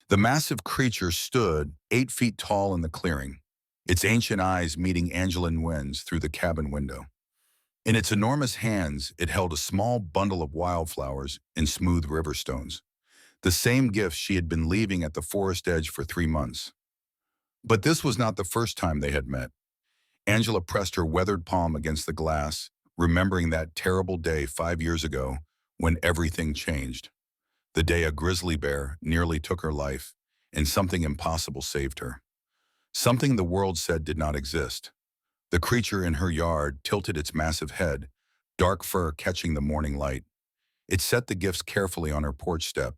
The massive creature stood 8 feet tall in the clearing, its ancient eyes meeting Angela Nguyen's through the cabin window. In its enormous hands, it held a small bundle of wildflowers and smooth river stones, the same gifts she had been leaving at the forest edge for 3 months. But this was not the first time they had met. Angela pressed her weathered palm against the glass, remembering that terrible day 5 years ago when everything changed. The day a grizzly bear nearly took her life, and something impossible saved her. Something the world said did not exist. The creature in her yard tilted its massive head, dark fur catching the morning light. It set the gifts carefully on her porch step,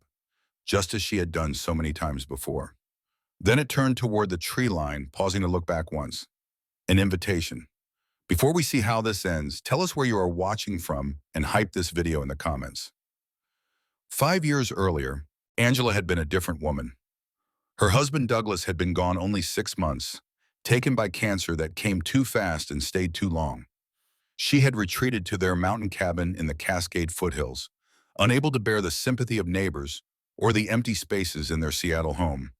just as she had done so many times before. Then it turned toward the tree line, pausing to look back once. An invitation. Before we see how this ends, tell us where you are watching from and hype this video in the comments. 5 years earlier, Angela had been a different woman. Her husband Douglas had been gone only 6 months, taken by cancer that came too fast and stayed too long. She had retreated to their mountain cabin in the Cascade foothills, unable to bear the sympathy of neighbors or the empty spaces in their Seattle home.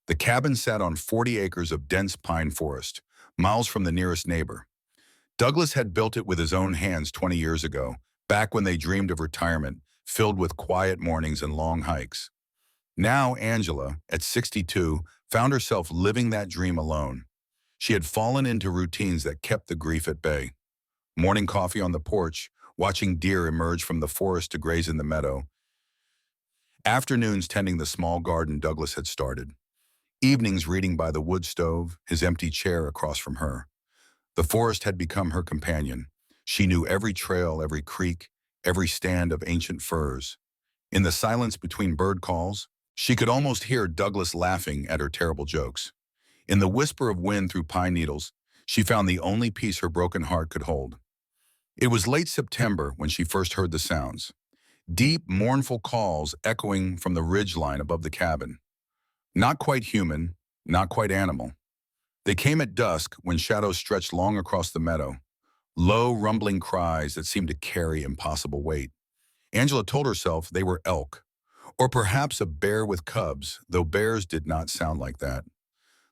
The cabin sat on 40 acres of dense pine forest, miles from the nearest neighbor. Douglas had built it with his own hands 20 years ago, back when they dreamed of retirement, filled with quiet mornings and long hikes. Now Angela, at 62, found herself living that dream alone. She had fallen into routines that kept the grief at bay. Morning coffee on the porch, watching deer emerge from the forest to graze in the meadow. Afternoons tending the small garden Douglas had started. Evenings reading by the wood stove, his empty chair across from her. The forest had become her companion. She knew every trail, every creek, every stand of ancient firs. In the silence between bird calls, she could almost hear Douglas laughing at her terrible jokes. In the whisper of wind through pine needles, she found the only peace her broken heart could hold. It was late September when she first heard the sounds. Deep, mournful calls echoing from the ridgeline above the cabin. Not quite human, not quite animal. They came at dusk when shadows stretched long across the meadow. Low, rumbling cries that seemed to carry impossible weight. Angela told herself they were elk, or perhaps a bear with cubs, though bears did not sound like that.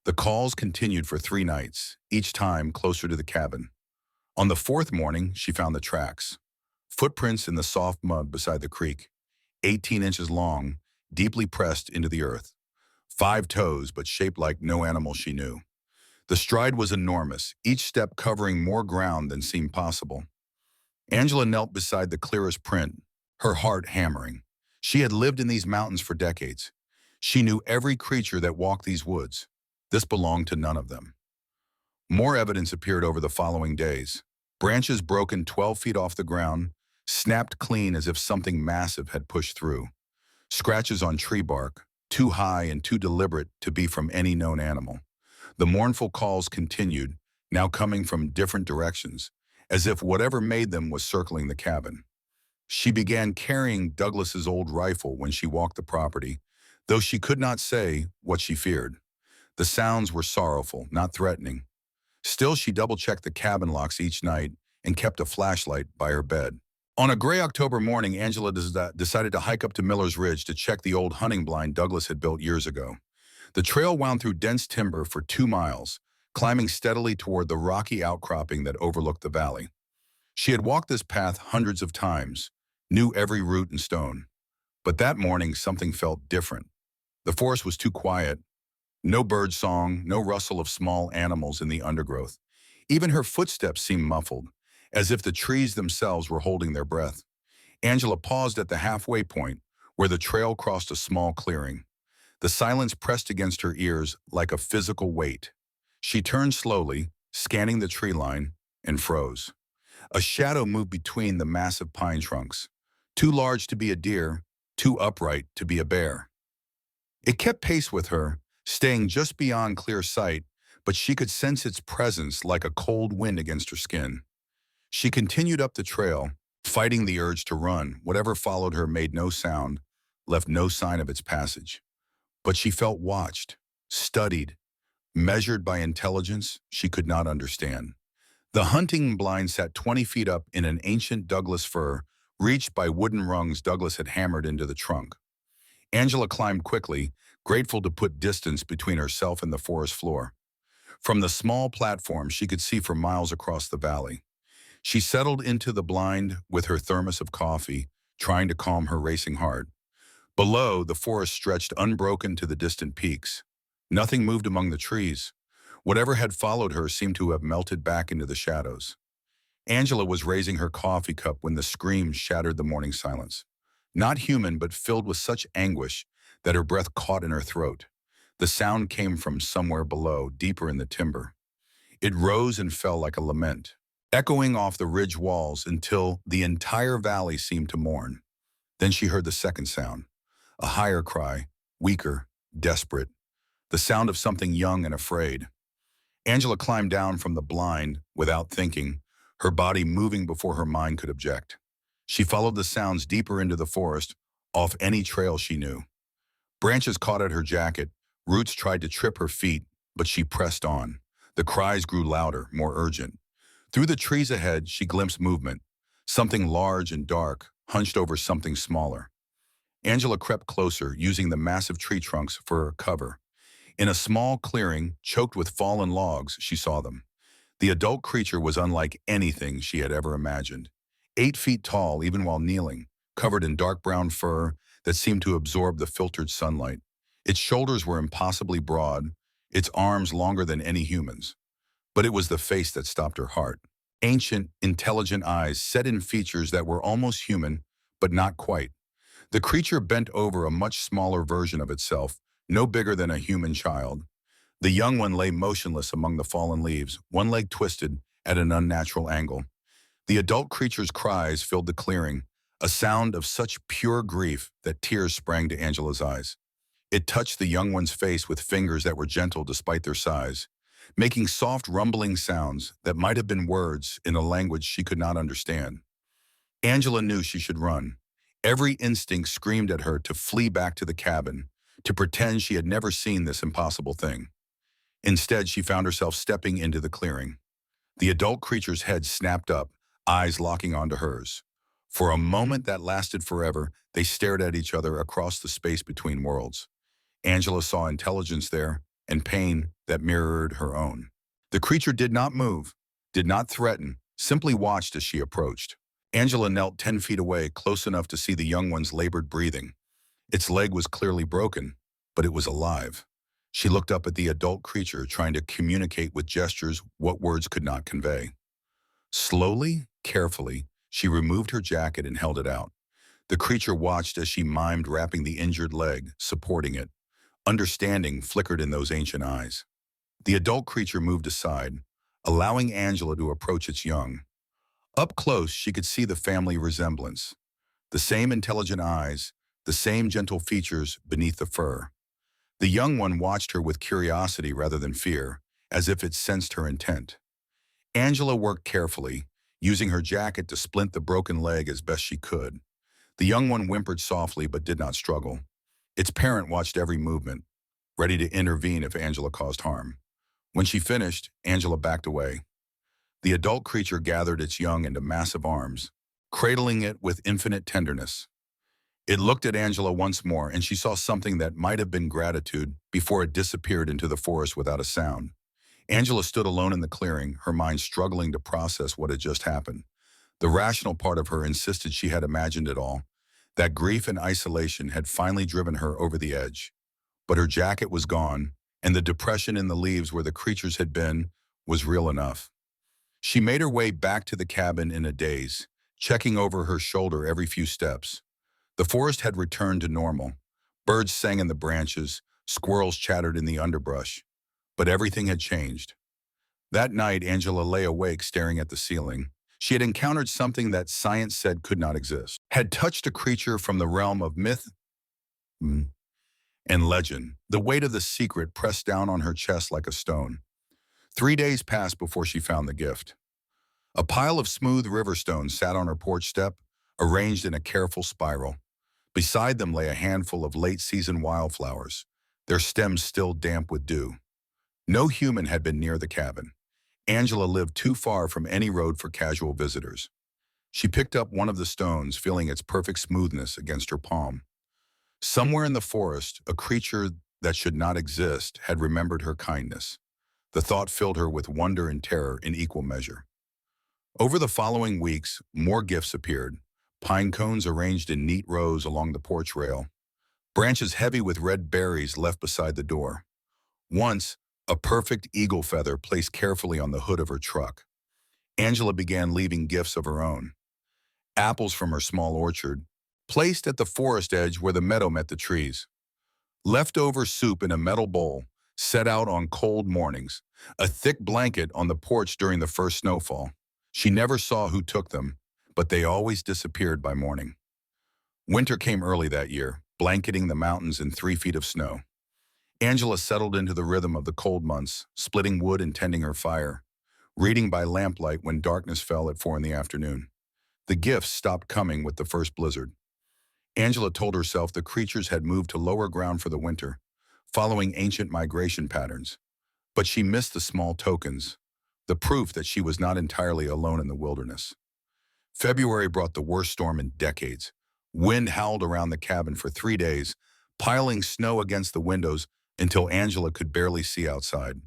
The calls continued for 3 nights, each time closer to the cabin. On the 4th morning, she found the tracks. Footprints in the soft mud beside the creek, 18 inches long, deeply pressed into the earth. 5 toes, but shaped like no animal she knew. The stride was enormous, each step covering more ground than seemed possible. Angela knelt beside the clearest print, her heart hammering. She had lived in these mountains for decades. She knew every creature that walked these woods. This belonged to none of them. More evidence appeared over the following days. Branches broken 12 feet off the ground, snapped clean as if something massive had pushed through. Scratches on tree bark, too high and too deliberate to be from any known animal. The mournful calls continued, now coming from different directions, as if whatever made them was circling the cabin. She began carrying Douglas's old rifle when she walked the property, though she could not say what she feared. The sounds were sorrowful, not threatening. Still, she double-checked the cabin locks each night and kept a flashlight by her bed. On a gray October morning, Angela decided to hike up to Miller's Ridge to check the old hunting blind Douglas had built years ago. The trail wound through dense timber for 2 miles, climbing steadily toward the rocky outcropping that overlooked the valley. She had walked this path hundreds of times, knew every root and stone. But that morning, something felt different. The forest was too quiet. No bird song, no rustle of small animals in the undergrowth. Even her footsteps seemed muffled, as if the trees themselves were holding their breath. Angela paused at the halfway point, where the trail crossed a small clearing. The silence pressed against her ears like a physical weight. She turned slowly, scanning the tree line, and froze. A shadow moved between the massive pine trunks, too large to be a deer, too upright to be a bear. It kept pace with her, staying just beyond clear sight, but she could sense its presence like a cold wind against her skin. She continued up the trail, fighting the urge to run. Whatever followed her made no sound, left no sign of its passage. But she felt watched, studied, measured by intelligence she could not understand. The hunting blind sat 20 feet up in an ancient Douglas fir, reached by wooden rungs Douglas had hammered into the trunk. Angela climbed quickly, grateful to put distance between herself and the forest floor. From the small platform, she could see for miles across the valley. She settled into the blind with her thermos of coffee, trying to calm her racing heart. Below, the forest stretched unbroken to the distant peaks. Nothing moved among the trees. Whatever had followed her seemed to have melted back into the shadows. Angela was raising her coffee cup when the scream shattered the morning silence. Not human, but filled with such anguish that her breath caught in her throat. The sound came from somewhere below, deeper in the timber. It rose and fell like a lament, echoing off the ridge walls until the entire valley seemed to mourn. Then she heard the second sound, a higher cry, weaker, desperate, the sound of something young and afraid. Angela climbed down from the blind without thinking, her body moving before her mind could object. She followed the sounds deeper into the forest, off any trail she knew. Branches caught at her jacket, roots tried to trip her feet, but she pressed on. The cries grew louder, more urgent. Through the trees ahead, she glimpsed movement, something large and dark, hunched over something smaller. Angela crept closer, using the massive tree trunks for her cover. In a small clearing, choked with fallen logs, she saw them. The adult creature was unlike anything she had ever imagined. 8 feet tall, even while kneeling, covered in dark brown fur that seemed to absorb the filtered sunlight. Its shoulders were impossibly broad, its arms longer than any human's. But it was the face that stopped her heart. Ancient, intelligent eyes set in features that were almost human, but not quite. The creature bent over a much smaller version of itself, no bigger than a human child. The young one lay motionless among the fallen leaves, one leg twisted at an unnatural angle. The adult creature's cries filled the clearing, a sound of such pure grief that tears sprang to Angela's eyes. It touched the young one's face with fingers that were gentle despite their size, making soft rumbling sounds that might have been words in a language she could not understand. Angela knew she should run. Every instinct screamed at her to flee back to the cabin, to pretend she had never seen this impossible thing. Instead, she found herself stepping into the clearing. The adult creature's head snapped up, eyes locking onto hers. For a moment that lasted forever, they stared at each other across the space between worlds. Angela saw intelligence there and pain that mirrored her own. The creature did not move, did not threaten, simply watched as she approached. Angela knelt 10 feet away, close enough to see the young one's labored breathing. Its leg was clearly broken, but it was alive. She looked up at the adult creature, trying to communicate with gestures what words could not convey. Slowly, carefully, she removed her jacket and held it out. The creature watched as she mimed wrapping the injured leg, supporting it. Understanding flickered in those ancient eyes. The adult creature moved aside, allowing Angela to approach its young. Up close, she could see the family resemblance. The same intelligent eyes, the same gentle features beneath the fur. The young one watched her with curiosity rather than fear, as if it sensed her intent. Angela worked carefully, using her jacket to splint the broken leg as best she could. The young one whimpered softly but did not struggle. Its parent watched every movement, ready to intervene if Angela caused harm. When she finished, Angela backed away. The adult creature gathered its young into massive arms, cradling it with infinite tenderness. It looked at Angela once more, and she saw something that might have been gratitude before it disappeared into the forest without a sound. Angela stood alone in the clearing, her mind struggling to process what had just happened. The rational part of her insisted she had imagined it all, that grief and isolation had finally driven her over the edge. But her jacket was gone, and the depression in the leaves where the creatures had been was real enough. She made her way back to the cabin in a daze, checking over her shoulder every few steps. The forest had returned to normal. Birds sang in the branches, squirrels chattered in the underbrush. But everything had changed. That night, Angela lay awake staring at the ceiling. She had encountered something that science said could not exist, had touched a creature from the realm of myth and legend. The weight of the secret pressed down on her chest like a stone. 3 days passed before she found the gift. A pile of smooth river stones sat on her porch step, arranged in a careful spiral. Beside them lay a handful of late-season wildflowers, their stems still damp with dew. No human had been near the cabin. Angela lived too far from any road for casual visitors. She picked up one of the stones, feeling its perfect smoothness against her palm. Somewhere in the forest, a creature that should not exist had remembered her kindness. The thought filled her with wonder and terror in equal measure. Over the following weeks, more gifts appeared. Pine cones arranged in neat rows along the porch rail, branches heavy with red berries left beside the door. Once, a perfect eagle feather placed carefully on the hood of her truck. Angela began leaving gifts of her own. Apples from her small orchard, placed at the forest edge where the meadow met the trees. Leftover soup in a metal bowl, set out on cold mornings. A thick blanket on the porch during the first snowfall. She never saw who took them, but they always disappeared by morning. Winter came early that year, blanketing the mountains in 3 feet of snow. Angela settled into the rhythm of the cold months, splitting wood and tending her fire, reading by lamplight when darkness fell at 4 in the afternoon. The gifts stopped coming with the first blizzard. Angela told herself the creatures had moved to lower ground for the winter, following ancient migration patterns. But she missed the small tokens, the proof that she was not entirely alone in the wilderness. February brought the worst storm in decades. Wind howled around the cabin for 3 days, piling snow against the windows until Angela could barely see outside.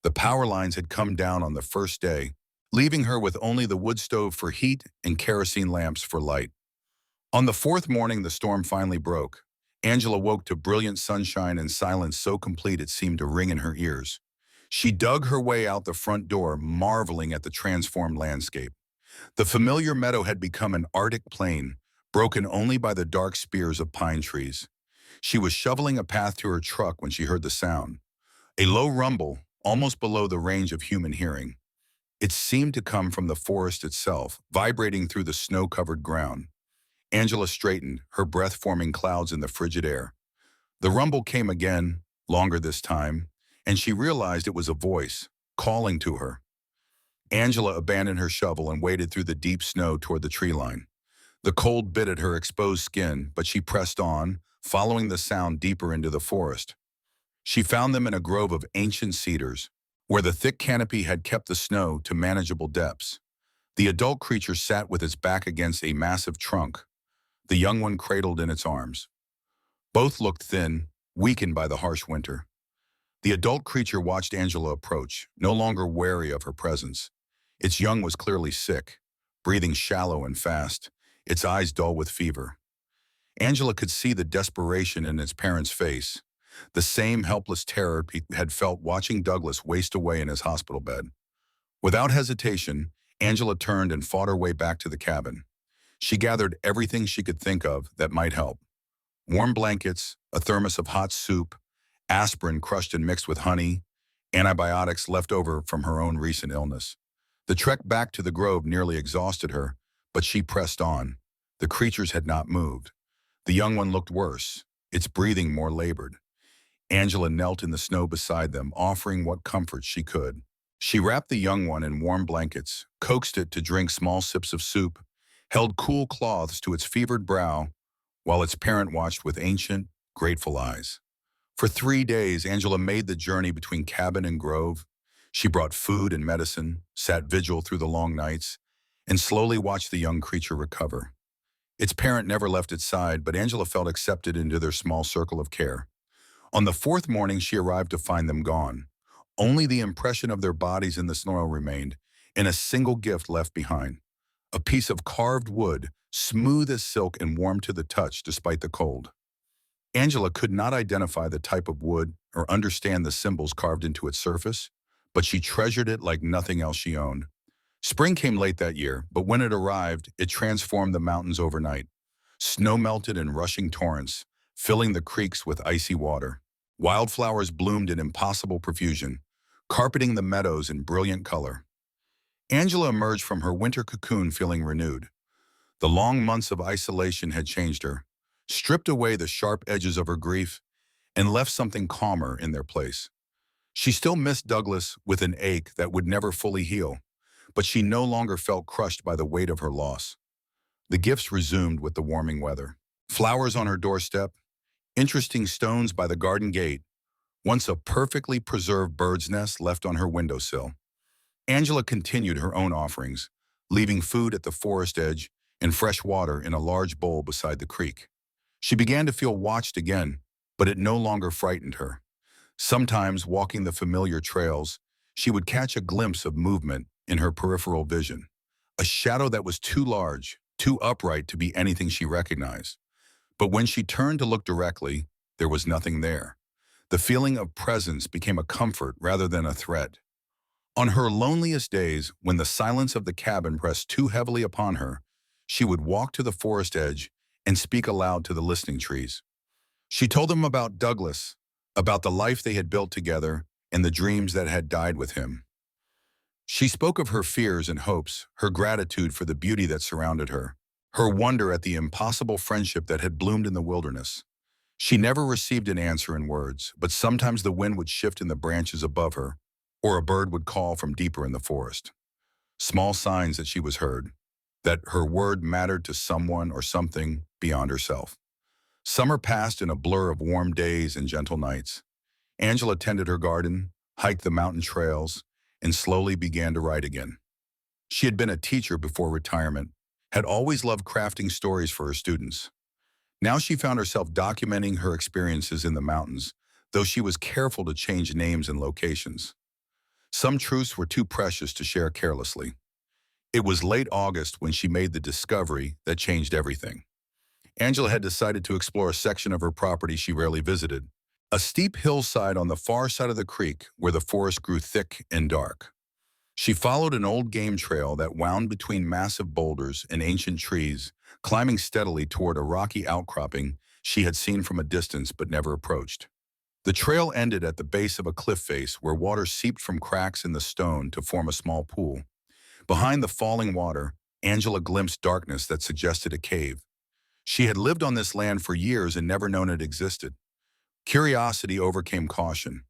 The power lines had come down on the first day, leaving her with only the wood stove for heat and kerosene lamps for light. On the fourth morning, the storm finally broke. Angela woke to brilliant sunshine and silence so complete it seemed to ring in her ears. She dug her way out the front door, marveling at the transformed landscape. The familiar meadow had become an Arctic plain, broken only by the dark spears of pine trees. She was shoveling a path to her truck when she heard the sound. A low rumble, almost below the range of human hearing. It seemed to come from the forest itself, vibrating through the snow-covered ground. Angela straightened, her breath forming clouds in the frigid air. The rumble came again, longer this time, and she realized it was a voice, calling to her. Angela abandoned her shovel and waded through the deep snow toward the tree line. The cold bit at her exposed skin, but she pressed on, following the sound deeper into the forest. She found them in a grove of ancient cedars, where the thick canopy had kept the snow to manageable depths. The adult creature sat with its back against a massive trunk, the young one cradled in its arms. Both looked thin, weakened by the harsh winter. The adult creature watched Angela approach, no longer wary of her presence. Its young was clearly sick, breathing shallow and fast, its eyes dull with fever. Angela could see the desperation in its parent's face, the same helpless terror he had felt watching Douglas waste away in his hospital bed. Without hesitation, Angela turned and fought her way back to the cabin. She gathered everything she could think of that might help. Warm blankets, a thermos of hot soup, aspirin crushed and mixed with honey, antibiotics left over from her own recent illness. The trek back to the grove nearly exhausted her, but she pressed on. The creatures had not moved. The young one looked worse, its breathing more labored. Angela knelt in the snow beside them, offering what comfort she could. She wrapped the young one in warm blankets, coaxed it to drink small sips of soup, held cool cloths to its fevered brow, while its parent watched with ancient, grateful eyes. For 3 days, Angela made the journey between cabin and grove. She brought food and medicine, sat vigil through the long nights, and slowly watched the young creature recover. Its parent never left its side, but Angela felt accepted into their small circle of care. On the fourth morning, she arrived to find them gone. Only the impression of their bodies in the snow remained, and a single gift left behind. A piece of carved wood, smooth as silk and warm to the touch despite the cold. Angela could not identify the type of wood or understand the symbols carved into its surface, but she treasured it like nothing else she owned. Spring came late that year, but when it arrived, it transformed the mountains overnight. Snow melted in rushing torrents, filling the creeks with icy water. Wildflowers bloomed in impossible profusion, carpeting the meadows in brilliant color. Angela emerged from her winter cocoon feeling renewed. The long months of isolation had changed her, stripped away the sharp edges of her grief, and left something calmer in their place. She still missed Douglas with an ache that would never fully heal, but she no longer felt crushed by the weight of her loss. The gifts resumed with the warming weather. Flowers on her doorstep, interesting stones by the garden gate, once a perfectly preserved bird's nest left on her windowsill. Angela continued her own offerings, leaving food at the forest edge and fresh water in a large bowl beside the creek. She began to feel watched again, but it no longer frightened her. Sometimes, walking the familiar trails, she would catch a glimpse of movement in her peripheral vision, a shadow that was too large, too upright to be anything she recognized. But when she turned to look directly, there was nothing there. The feeling of presence became a comfort rather than a threat. On her loneliest days, when the silence of the cabin pressed too heavily upon her, she would walk to the forest edge and speak aloud to the listening trees. She told them about Douglas, about the life they had built together and the dreams that had died with him. She spoke of her fears and hopes, her gratitude for the beauty that surrounded her, her wonder at the impossible friendship that had bloomed in the wilderness. She never received an answer in words, but sometimes the wind would shift in the branches above her, or a bird would call from deeper in the forest. Small signs that she was heard, that her word mattered to someone or something beyond herself. Summer passed in a blur of warm days and gentle nights. Angela tended her garden, hiked the mountain trails, and slowly began to write again. She had been a teacher before retirement, had always loved crafting stories for her students. Now she found herself documenting her experiences in the mountains, though she was careful to change names and locations. Some truths were too precious to share carelessly. It was late August when she made the discovery that changed everything. Angela had decided to explore a section of her property she rarely visited, a steep hillside on the far side of the creek where the forest grew thick and dark. She followed an old game trail that wound between massive boulders and ancient trees, climbing steadily toward a rocky outcropping she had seen from a distance but never approached. The trail ended at the base of a cliff face where water seeped from cracks in the stone to form a small pool. Behind the falling water, Angela glimpsed darkness that suggested a cave. She had lived on this land for years and never known it existed. Curiosity overcame caution.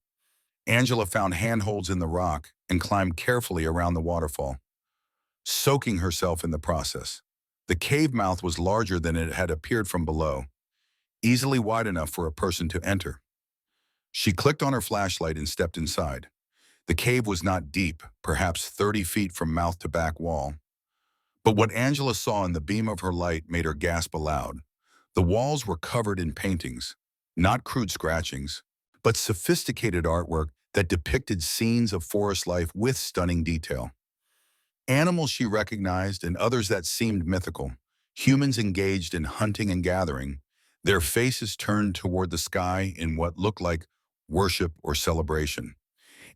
Angela found handholds in the rock and climbed carefully around the waterfall, soaking herself in the process. The cave mouth was larger than it had appeared from below, easily wide enough for a person to enter. She clicked on her flashlight and stepped inside. The cave was not deep, perhaps 30 feet from mouth to back wall. But what Angela saw in the beam of her light made her gasp aloud. The walls were covered in paintings, not crude scratchings, but sophisticated artwork that depicted scenes of forest life with stunning detail. Animals she recognized and others that seemed mythical. Humans engaged in hunting and gathering, their faces turned toward the sky in what looked like worship or celebration.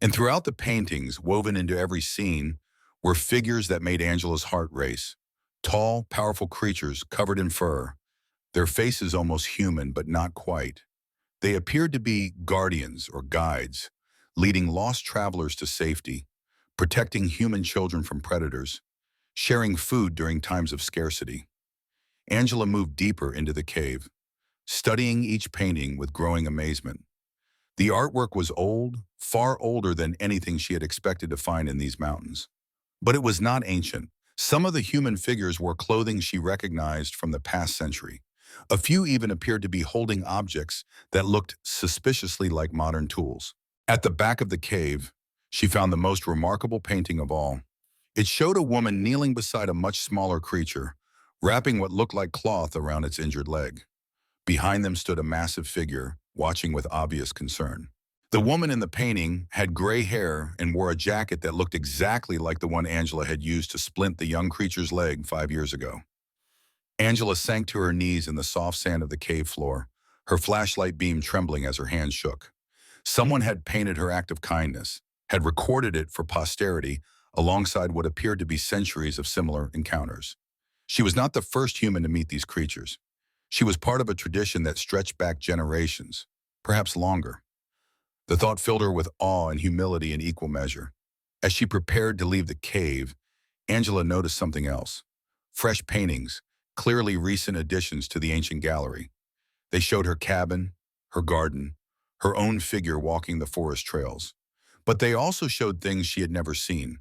And throughout the paintings, woven into every scene, were figures that made Angela's heart race. Tall, powerful creatures covered in fur, their faces almost human but not quite. They appeared to be guardians or guides, leading lost travelers to safety, protecting human children from predators, sharing food during times of scarcity. Angela moved deeper into the cave, studying each painting with growing amazement. The artwork was old, far older than anything she had expected to find in these mountains. But it was not ancient. Some of the human figures wore clothing she recognized from the past century. A few even appeared to be holding objects that looked suspiciously like modern tools. At the back of the cave, she found the most remarkable painting of all. It showed a woman kneeling beside a much smaller creature, wrapping what looked like cloth around its injured leg. Behind them stood a massive figure, watching with obvious concern. The woman in the painting had gray hair and wore a jacket that looked exactly like the one Angela had used to splint the young creature's leg 5 years ago. Angela sank to her knees in the soft sand of the cave floor, her flashlight beam trembling as her hands shook. Someone had painted her act of kindness, had recorded it for posterity alongside what appeared to be centuries of similar encounters. She was not the first human to meet these creatures. She was part of a tradition that stretched back generations, perhaps longer. The thought filled her with awe and humility in equal measure. As she prepared to leave the cave, Angela noticed something else. Fresh paintings, clearly recent additions to the ancient gallery. They showed her cabin, her garden, her own figure walking the forest trails. But they also showed things she had never seen.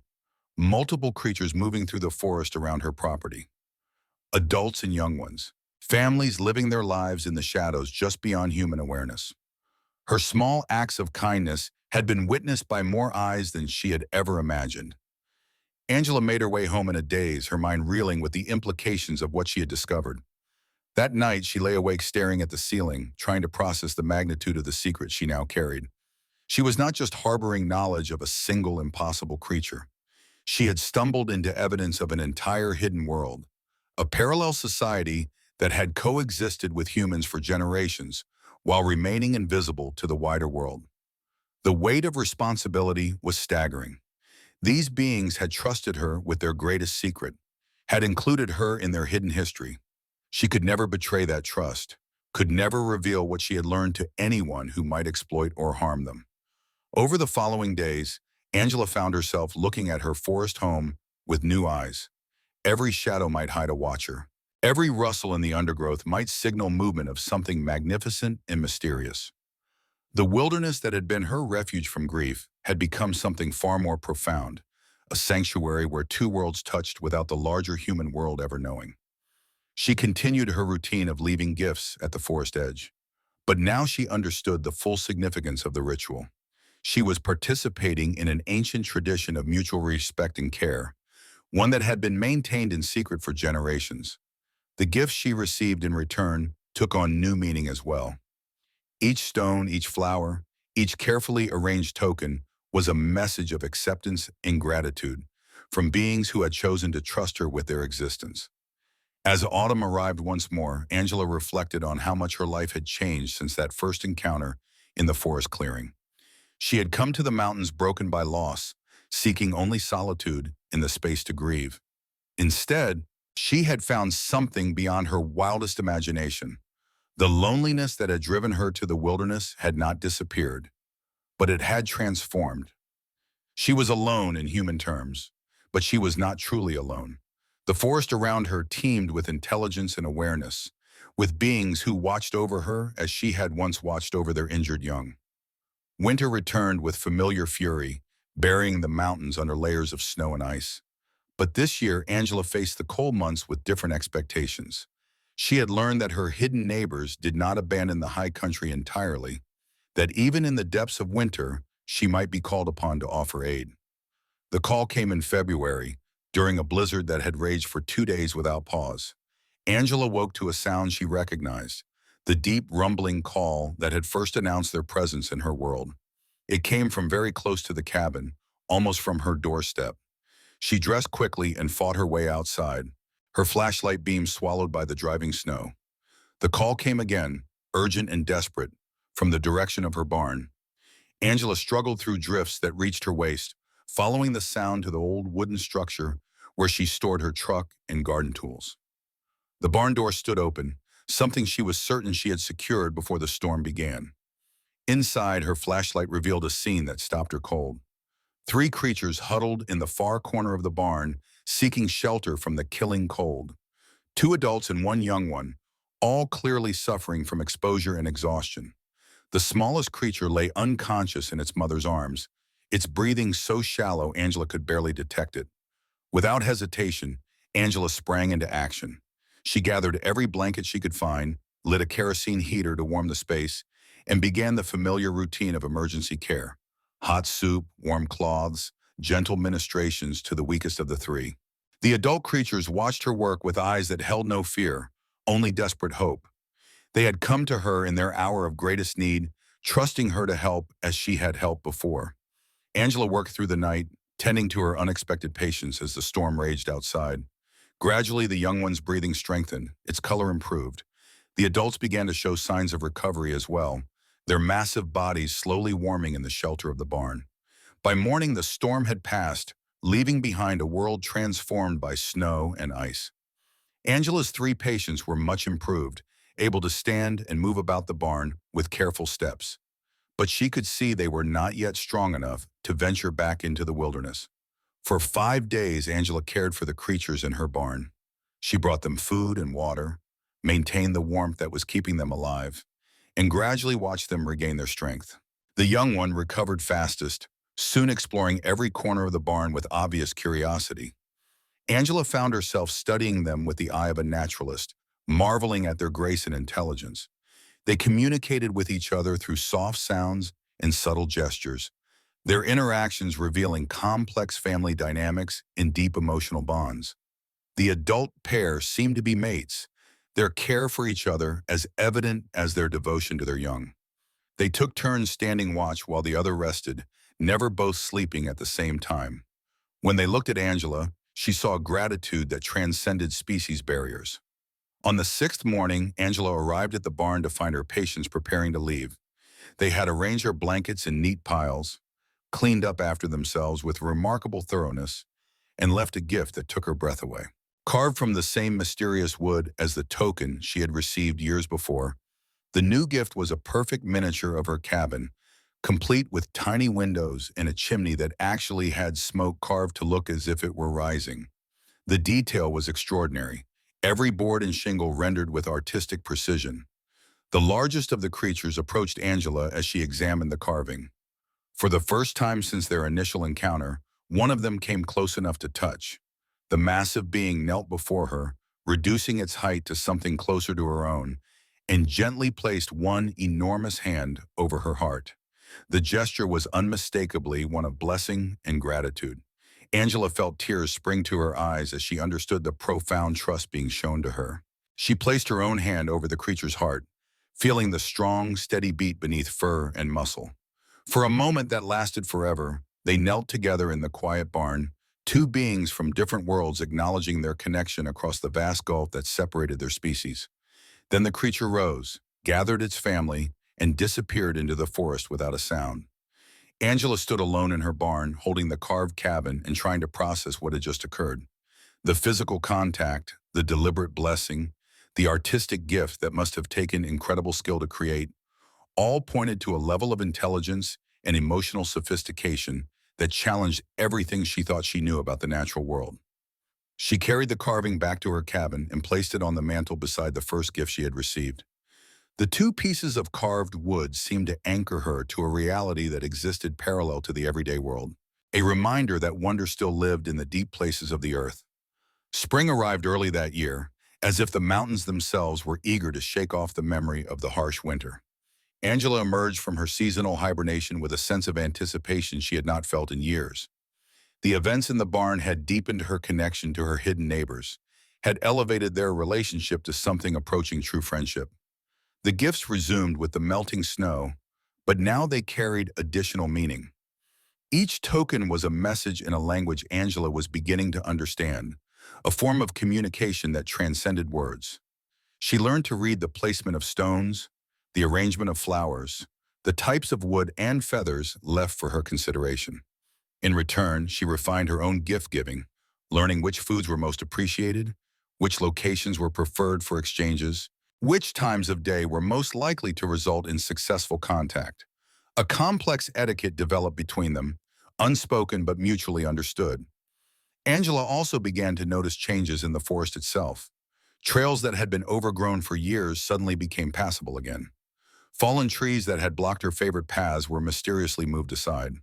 Multiple creatures moving through the forest around her property. Adults and young ones. Families living their lives in the shadows just beyond human awareness. Her small acts of kindness had been witnessed by more eyes than she had ever imagined. Angela made her way home in a daze, her mind reeling with the implications of what she had discovered. That night, she lay awake staring at the ceiling, trying to process the magnitude of the secret she now carried. She was not just harboring knowledge of a single impossible creature. She had stumbled into evidence of an entire hidden world, a parallel society that had coexisted with humans for generations while remaining invisible to the wider world. The weight of responsibility was staggering. These beings had trusted her with their greatest secret, had included her in their hidden history. She could never betray that trust, could never reveal what she had learned to anyone who might exploit or harm them. Over the following days, Angela found herself looking at her forest home with new eyes. Every shadow might hide a watcher. Every rustle in the undergrowth might signal movement of something magnificent and mysterious. The wilderness that had been her refuge from grief had become something far more profound, a sanctuary where two worlds touched without the larger human world ever knowing. She continued her routine of leaving gifts at the forest edge, but now she understood the full significance of the ritual. She was participating in an ancient tradition of mutual respect and care, one that had been maintained in secret for generations. The gifts she received in return took on new meaning as well. Each stone, each flower, each carefully arranged token was a message of acceptance and gratitude from beings who had chosen to trust her with their existence. As autumn arrived once more, Angela reflected on how much her life had changed since that first encounter in the forest clearing. She had come to the mountains broken by loss, seeking only solitude in the space to grieve. Instead, she had found something beyond her wildest imagination. The loneliness that had driven her to the wilderness had not disappeared, but it had transformed. She was alone in human terms, but she was not truly alone. The forest around her teemed with intelligence and awareness, with beings who watched over her as she had once watched over their injured young. Winter returned with familiar fury, burying the mountains under layers of snow and ice. But this year, Angela faced the cold months with different expectations. She had learned that her hidden neighbors did not abandon the high country entirely, that even in the depths of winter, she might be called upon to offer aid. The call came in February, during a blizzard that had raged for 2 days without pause. Angela woke to a sound she recognized, the deep rumbling call that had first announced their presence in her world. It came from very close to the cabin, almost from her doorstep. She dressed quickly and fought her way outside, her flashlight beam swallowed by the driving snow. The call came again, urgent and desperate, from the direction of her barn. Angela struggled through drifts that reached her waist, following the sound to the old wooden structure where she stored her truck and garden tools. The barn door stood open, something she was certain she had secured before the storm began. Inside, her flashlight revealed a scene that stopped her cold. 3 creatures huddled in the far corner of the barn, seeking shelter from the killing cold. 2 adults and 1 young one, all clearly suffering from exposure and exhaustion. The smallest creature lay unconscious in its mother's arms, its breathing so shallow Angela could barely detect it. Without hesitation, Angela sprang into action. She gathered every blanket she could find, lit a kerosene heater to warm the space, and began the familiar routine of emergency care. Hot soup, warm cloths, gentle ministrations to the weakest of the 3. The adult creatures watched her work with eyes that held no fear, only desperate hope. They had come to her in their hour of greatest need, trusting her to help as she had helped before. Angela worked through the night, tending to her unexpected patients as the storm raged outside. Gradually, the young one's breathing strengthened, its color improved. The adults began to show signs of recovery as well, their massive bodies slowly warming in the shelter of the barn. By morning, the storm had passed, leaving behind a world transformed by snow and ice. Angela's 3 patients were much improved, able to stand and move about the barn with careful steps. But she could see they were not yet strong enough to venture back into the wilderness. For 5 days, Angela cared for the creatures in her barn. She brought them food and water, maintained the warmth that was keeping them alive, and gradually watched them regain their strength. The young one recovered fastest, soon exploring every corner of the barn with obvious curiosity. Angela found herself studying them with the eye of a naturalist, marveling at their grace and intelligence. They communicated with each other through soft sounds and subtle gestures, their interactions revealing complex family dynamics and deep emotional bonds. The adult pair seemed to be mates, their care for each other as evident as their devotion to their young. They took turns standing watch while the other rested, never both sleeping at the same time. When they looked at Angela, she saw gratitude that transcended species barriers. On the sixth morning, Angela arrived at the barn to find her patients preparing to leave. They had arranged their blankets in neat piles, cleaned up after themselves with remarkable thoroughness, and left a gift that took her breath away. Carved from the same mysterious wood as the token she had received years before, the new gift was a perfect miniature of her cabin, complete with tiny windows and a chimney that actually had smoke carved to look as if it were rising. The detail was extraordinary, every board and shingle rendered with artistic precision. The largest of the creatures approached Angela as she examined the carving. For the first time since their initial encounter, one of them came close enough to touch. The massive being knelt before her, reducing its height to something closer to her own, and gently placed one enormous hand over her heart. The gesture was unmistakably one of blessing and gratitude. Angela felt tears spring to her eyes as she understood the profound trust being shown to her. She placed her own hand over the creature's heart, feeling the strong, steady beat beneath fur and muscle. For a moment that lasted forever, they knelt together in the quiet barn, two beings from different worlds acknowledging their connection across the vast gulf that separated their species. Then the creature rose, gathered its family, and disappeared into the forest without a sound. Angela stood alone in her barn, holding the carved cabin and trying to process what had just occurred. The physical contact, the deliberate blessing, the artistic gift that must have taken incredible skill to create, all pointed to a level of intelligence and emotional sophistication that challenged everything she thought she knew about the natural world. She carried the carving back to her cabin and placed it on the mantel beside the first gift she had received. The two pieces of carved wood seemed to anchor her to a reality that existed parallel to the everyday world, a reminder that wonder still lived in the deep places of the earth. Spring arrived early that year, as if the mountains themselves were eager to shake off the memory of the harsh winter. Angela emerged from her seasonal hibernation with a sense of anticipation she had not felt in years. The events in the barn had deepened her connection to her hidden neighbors, had elevated their relationship to something approaching true friendship. The gifts resumed with the melting snow, but now they carried additional meaning. Each token was a message in a language Angela was beginning to understand, a form of communication that transcended words. She learned to read the placement of stones, the arrangement of flowers, the types of wood and feathers left for her consideration. In return, she refined her own gift-giving, learning which foods were most appreciated, which locations were preferred for exchanges, which times of day were most likely to result in successful contact. A complex etiquette developed between them, unspoken but mutually understood. Angela also began to notice changes in the forest itself. Trails that had been overgrown for years suddenly became passable again. Fallen trees that had blocked her favorite paths were mysteriously moved aside.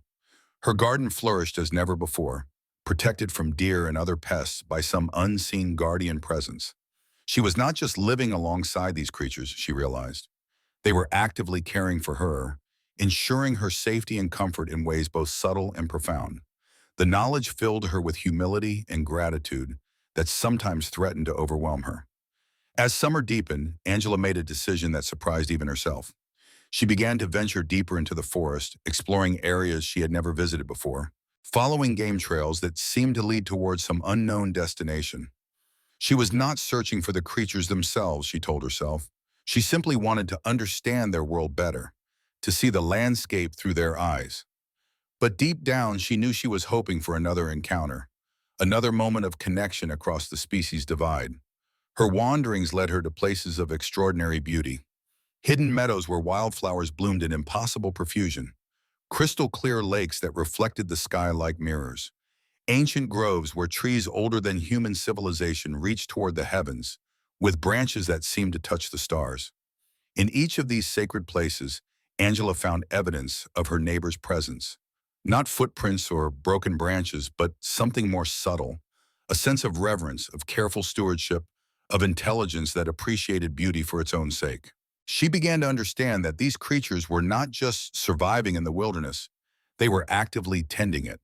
Her garden flourished as never before, protected from deer and other pests by some unseen guardian presence. She was not just living alongside these creatures, she realized. They were actively caring for her, ensuring her safety and comfort in ways both subtle and profound. The knowledge filled her with humility and gratitude that sometimes threatened to overwhelm her. As summer deepened, Angela made a decision that surprised even herself. She began to venture deeper into the forest, exploring areas she had never visited before, following game trails that seemed to lead towards some unknown destination. She was not searching for the creatures themselves, she told herself. She simply wanted to understand their world better, to see the landscape through their eyes. But deep down, she knew she was hoping for another encounter, another moment of connection across the species divide. Her wanderings led her to places of extraordinary beauty. Hidden meadows where wildflowers bloomed in impossible profusion, crystal clear lakes that reflected the sky like mirrors, ancient groves where trees older than human civilization reached toward the heavens, with branches that seemed to touch the stars. In each of these sacred places, Angela found evidence of her neighbor's presence. Not footprints or broken branches, but something more subtle, a sense of reverence, of careful stewardship, of intelligence that appreciated beauty for its own sake. She began to understand that these creatures were not just surviving in the wilderness, they were actively tending it.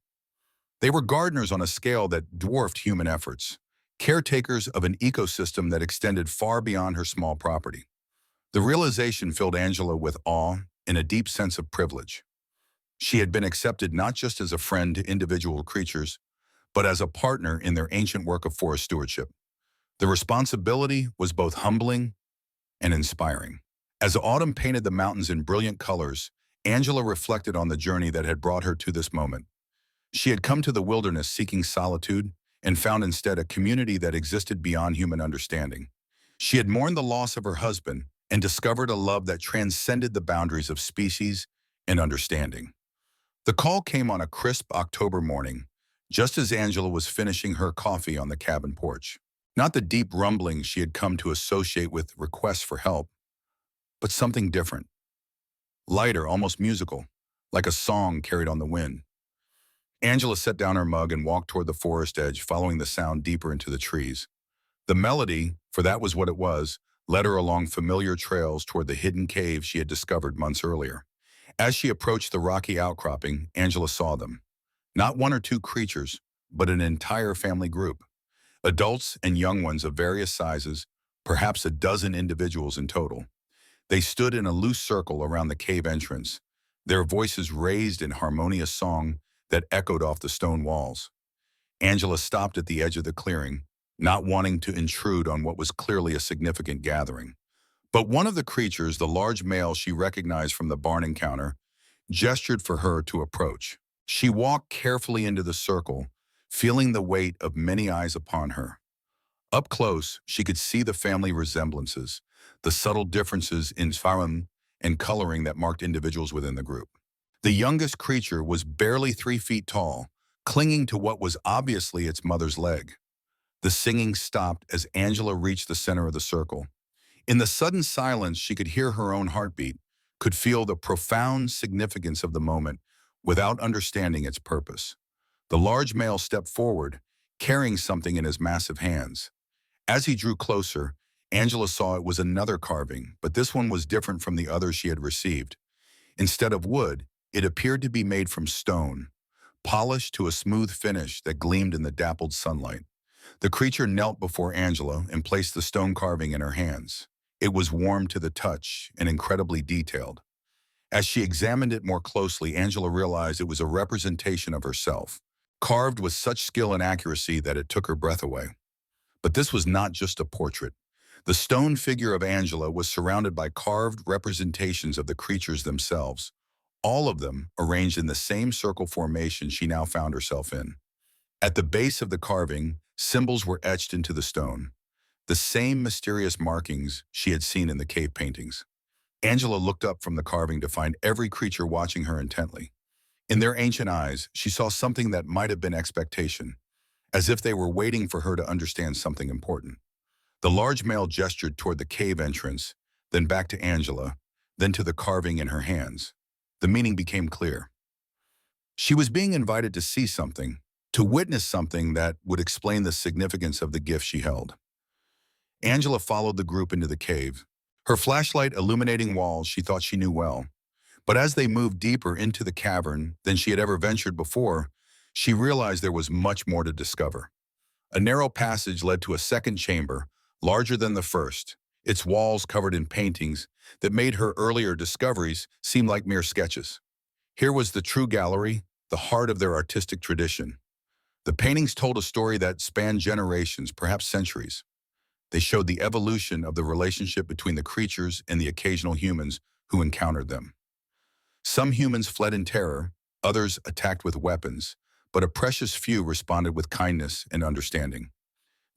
They were gardeners on a scale that dwarfed human efforts, caretakers of an ecosystem that extended far beyond her small property. The realization filled Angela with awe and a deep sense of privilege. She had been accepted not just as a friend to individual creatures, but as a partner in their ancient work of forest stewardship. The responsibility was both humbling and inspiring. As autumn painted the mountains in brilliant colors, Angela reflected on the journey that had brought her to this moment. She had come to the wilderness seeking solitude and found instead a community that existed beyond human understanding. She had mourned the loss of her husband and discovered a love that transcended the boundaries of species and understanding. The call came on a crisp October morning, just as Angela was finishing her coffee on the cabin porch. Not the deep rumblings she had come to associate with requests for help, but something different. Lighter, almost musical, like a song carried on the wind. Angela set down her mug and walked toward the forest edge, following the sound deeper into the trees. The melody, for that was what it was, led her along familiar trails toward the hidden cave she had discovered months earlier. As she approached the rocky outcropping, Angela saw them. Not one or two creatures, but an entire family group. Adults and young ones of various sizes, perhaps a dozen individuals in total. They stood in a loose circle around the cave entrance, their voices raised in harmonious song that echoed off the stone walls. Angela stopped at the edge of the clearing, not wanting to intrude on what was clearly a significant gathering. But one of the creatures, the large male she recognized from the barn encounter, gestured for her to approach. She walked carefully into the circle, feeling the weight of many eyes upon her. Up close, she could see the family resemblances, the subtle differences in form and coloring that marked individuals within the group. The youngest creature was barely 3 feet tall, clinging to what was obviously its mother's leg. The singing stopped as Angela reached the center of the circle. In the sudden silence, she could hear her own heartbeat, could feel the profound significance of the moment without understanding its purpose. The large male stepped forward, carrying something in his massive hands. As he drew closer, Angela saw it was another carving, but this one was different from the others she had received. Instead of wood, it appeared to be made from stone, polished to a smooth finish that gleamed in the dappled sunlight. The creature knelt before Angela and placed the stone carving in her hands. It was warm to the touch and incredibly detailed. As she examined it more closely, Angela realized it was a representation of herself, carved with such skill and accuracy that it took her breath away. But this was not just a portrait. The stone figure of Angela was surrounded by carved representations of the creatures themselves, all of them arranged in the same circle formation she now found herself in. At the base of the carving, symbols were etched into the stone, the same mysterious markings she had seen in the cave paintings. Angela looked up from the carving to find every creature watching her intently. In their ancient eyes, she saw something that might have been expectation, as if they were waiting for her to understand something important. The large male gestured toward the cave entrance, then back to Angela, then to the carving in her hands. The meaning became clear. She was being invited to see something, to witness something that would explain the significance of the gift she held. Angela followed the group into the cave, her flashlight illuminating walls she thought she knew well. But as they moved deeper into the cavern than she had ever ventured before, she realized there was much more to discover. A narrow passage led to a second chamber, larger than the first, its walls covered in paintings that made her earlier discoveries seem like mere sketches. Here was the true gallery, the heart of their artistic tradition. The paintings told a story that spanned generations, perhaps centuries. They showed the evolution of the relationship between the creatures and the occasional humans who encountered them. Some humans fled in terror, others attacked with weapons, but a precious few responded with kindness and understanding.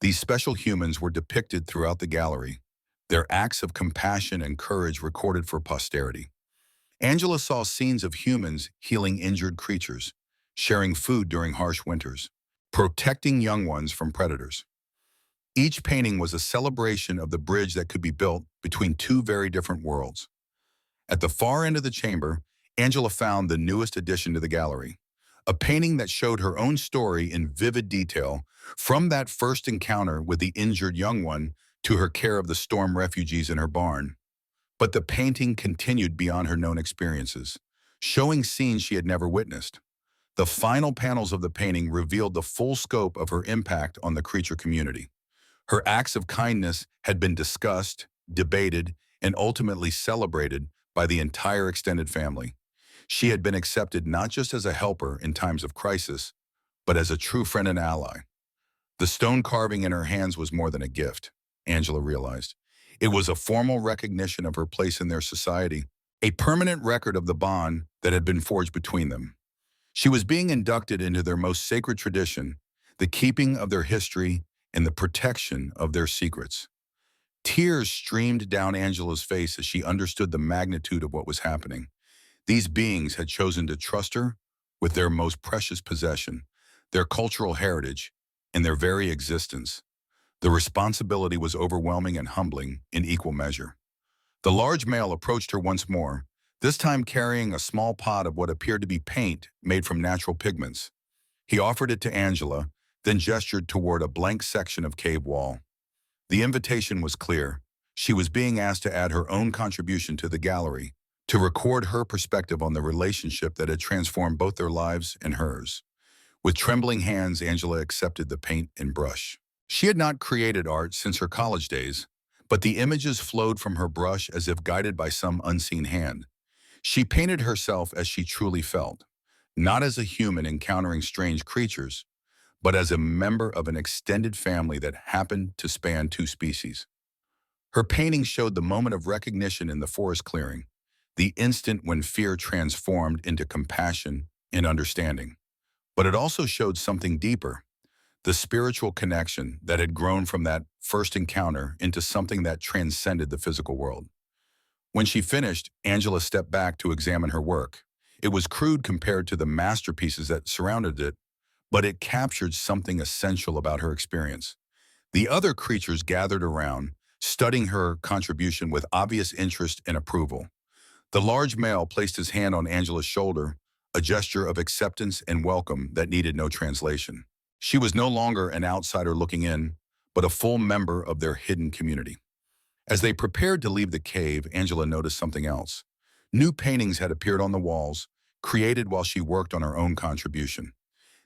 These special humans were depicted throughout the gallery, their acts of compassion and courage recorded for posterity. Angela saw scenes of humans healing injured creatures, sharing food during harsh winters, protecting young ones from predators. Each painting was a celebration of the bridge that could be built between two very different worlds. At the far end of the chamber, Angela found the newest addition to the gallery, a painting that showed her own story in vivid detail, from that first encounter with the injured young one to her care of the storm refugees in her barn. But the painting continued beyond her known experiences, showing scenes she had never witnessed. The final panels of the painting revealed the full scope of her impact on the creature community. Her acts of kindness had been discussed, debated, and ultimately celebrated by the entire extended family. She had been accepted not just as a helper in times of crisis, but as a true friend and ally. The stone carving in her hands was more than a gift, Angela realized. It was a formal recognition of her place in their society, a permanent record of the bond that had been forged between them. She was being inducted into their most sacred tradition, the keeping of their history and the protection of their secrets. Tears streamed down Angela's face as she understood the magnitude of what was happening. These beings had chosen to trust her with their most precious possession, their cultural heritage, and their very existence. The responsibility was overwhelming and humbling in equal measure. The large male approached her once more, this time carrying a small pot of what appeared to be paint made from natural pigments. He offered it to Angela, then gestured toward a blank section of cave wall. The invitation was clear. She was being asked to add her own contribution to the gallery, to record her perspective on the relationship that had transformed both their lives and hers. With trembling hands, Angela accepted the paint and brush. She had not created art since her college days, but the images flowed from her brush as if guided by some unseen hand. She painted herself as she truly felt, not as a human encountering strange creatures, but as a member of an extended family that happened to span two species. Her painting showed the moment of recognition in the forest clearing, the instant when fear transformed into compassion and understanding. But it also showed something deeper, the spiritual connection that had grown from that first encounter into something that transcended the physical world. When she finished, Angela stepped back to examine her work. It was crude compared to the masterpieces that surrounded it, but it captured something essential about her experience. The other creatures gathered around, studying her contribution with obvious interest and approval. The large male placed his hand on Angela's shoulder, a gesture of acceptance and welcome that needed no translation. She was no longer an outsider looking in, but a full member of their hidden community. As they prepared to leave the cave, Angela noticed something else. New paintings had appeared on the walls, created while she worked on her own contribution.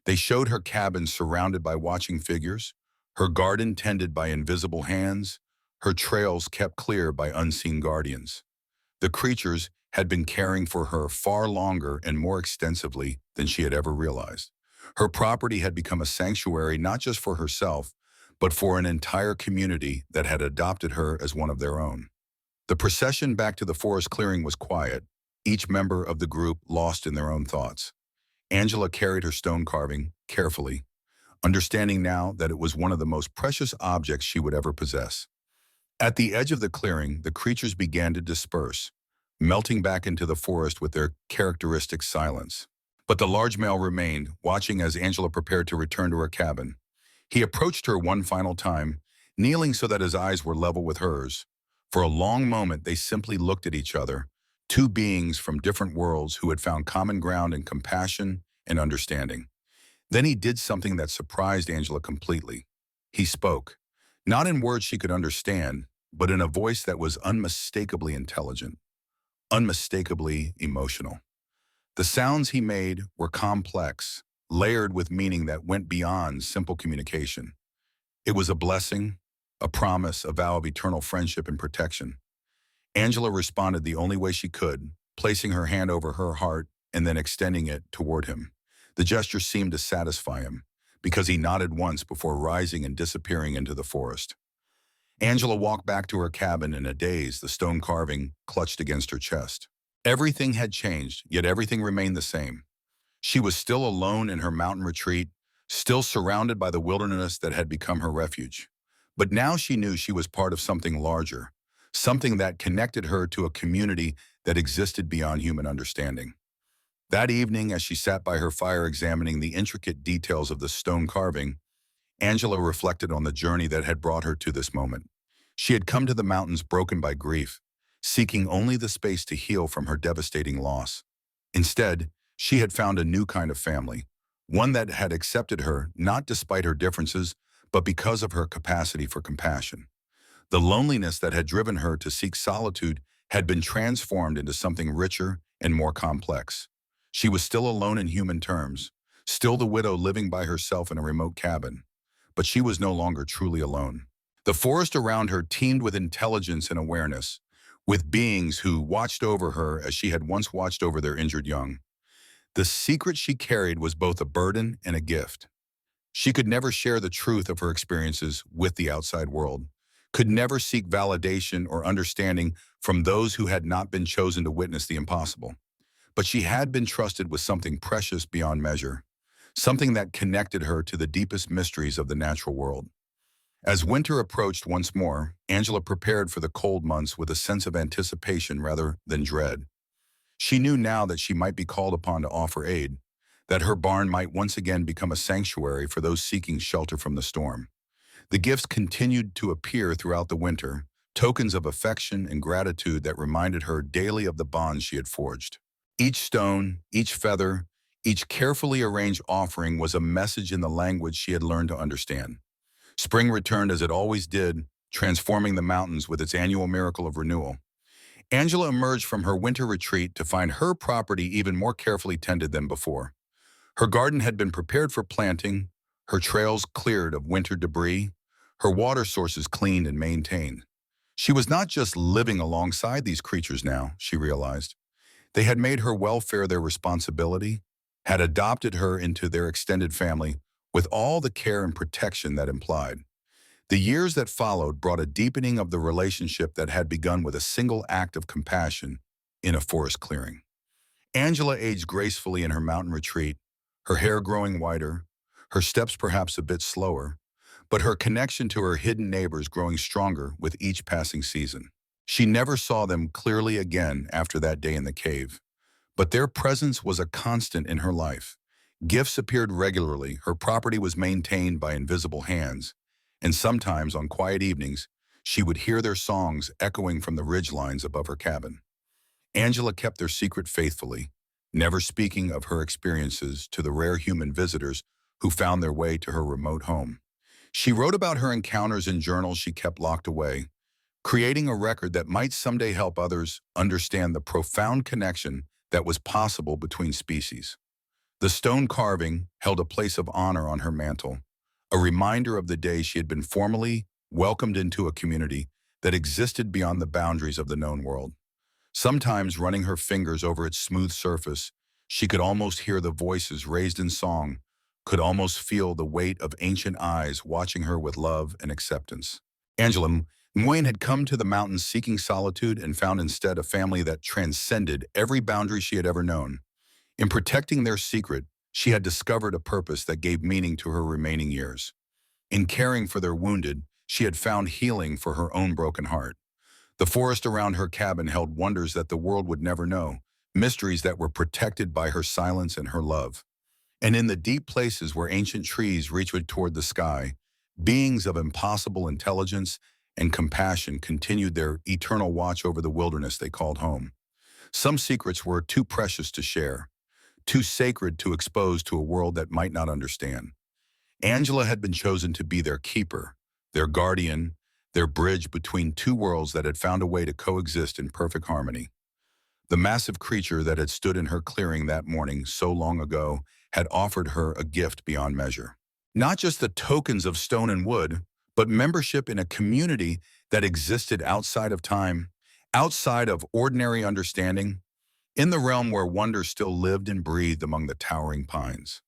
They showed her cabin surrounded by watching figures, her garden tended by invisible hands, her trails kept clear by unseen guardians. The creatures had been caring for her far longer and more extensively than she had ever realized. Her property had become a sanctuary not just for herself, but for an entire community that had adopted her as one of their own. The procession back to the forest clearing was quiet, each member of the group lost in their own thoughts. Angela carried her stone carving carefully, understanding now that it was one of the most precious objects she would ever possess. At the edge of the clearing, the creatures began to disperse, melting back into the forest with their characteristic silence. But the large male remained, watching as Angela prepared to return to her cabin. He approached her one final time, kneeling so that his eyes were level with hers. For a long moment, they simply looked at each other, two beings from different worlds who had found common ground in compassion and understanding. Then he did something that surprised Angela completely. He spoke, not in words she could understand, but in a voice that was unmistakably intelligent, unmistakably emotional. The sounds he made were complex, layered with meaning that went beyond simple communication. It was a blessing, a promise, a vow of eternal friendship and protection. Angela responded the only way she could, placing her hand over her heart and then extending it toward him. The gesture seemed to satisfy him, because he nodded once before rising and disappearing into the forest. Angela walked back to her cabin in a daze, the stone carving clutched against her chest. Everything had changed, yet everything remained the same. She was still alone in her mountain retreat, still surrounded by the wilderness that had become her refuge. But now she knew she was part of something larger, something that connected her to a community that existed beyond human understanding. That evening, as she sat by her fire examining the intricate details of the stone carving, Angela reflected on the journey that had brought her to this moment. She had come to the mountains broken by grief, seeking only the space to heal from her devastating loss. Instead, she had found a new kind of family, one that had accepted her not despite her differences, but because of her capacity for compassion. The loneliness that had driven her to seek solitude had been transformed into something richer and more complex. She was still alone in human terms, still the widow living by herself in a remote cabin. But she was no longer truly alone. The forest around her teemed with intelligence and awareness, with beings who watched over her as she had once watched over their injured young. The secret she carried was both a burden and a gift. She could never share the truth of her experiences with the outside world, could never seek validation or understanding from those who had not been chosen to witness the impossible. But she had been trusted with something precious beyond measure, something that connected her to the deepest mysteries of the natural world. As winter approached once more, Angela prepared for the cold months with a sense of anticipation rather than dread. She knew now that she might be called upon to offer aid, that her barn might once again become a sanctuary for those seeking shelter from the storm. The gifts continued to appear throughout the winter, tokens of affection and gratitude that reminded her daily of the bonds she had forged. Each stone, each feather, each carefully arranged offering was a message in the language she had learned to understand. Spring returned as it always did, transforming the mountains with its annual miracle of renewal. Angela emerged from her winter retreat to find her property even more carefully tended than before. Her garden had been prepared for planting, her trails cleared of winter debris, her water sources cleaned and maintained. She was not just living alongside these creatures now, she realized. They had made her welfare their responsibility, had adopted her into their extended family with all the care and protection that implied. The years that followed brought a deepening of the relationship that had begun with a single act of compassion in a forest clearing. Angela aged gracefully in her mountain retreat, her hair growing whiter, her steps perhaps a bit slower, but her connection to her hidden neighbors growing stronger with each passing season. She never saw them clearly again after that day in the cave, but their presence was a constant in her life. Gifts appeared regularly, her property was maintained by invisible hands, and sometimes on quiet evenings, she would hear their songs echoing from the ridgelines above her cabin. Angela kept their secret faithfully, never speaking of her experiences to the rare human visitors who found their way to her remote home. She wrote about her encounters in journals she kept locked away, creating a record that might someday help others understand the profound connection that was possible between species. The stone carving held a place of honor on her mantle, a reminder of the day she had been formally welcomed into a community that existed beyond the boundaries of the known world. Sometimes running her fingers over its smooth surface, she could almost hear the voices raised in song, could almost feel the weight of ancient eyes watching her with love and acceptance. Angela Nguyen had come to the mountains seeking solitude and found instead a family that transcended every boundary she had ever known. In protecting their secret, she had discovered a purpose that gave meaning to her remaining years. In caring for their wounded, she had found healing for her own broken heart. The forest around her cabin held wonders that the world would never know, mysteries that were protected by her silence and her love. And in the deep places where ancient trees reached toward the sky, beings of impossible intelligence and compassion continued their eternal watch over the wilderness they called home. Some secrets were too precious to share, too sacred to expose to a world that might not understand. Angela had been chosen to be their keeper, their guardian, their bridge between two worlds that had found a way to coexist in perfect harmony. The massive creature that had stood in her clearing that morning so long ago had offered her a gift beyond measure. Not just the tokens of stone and wood, but membership in a community that existed outside of time, outside of ordinary understanding, in the realm where wonder still lived and breathed among the towering pines.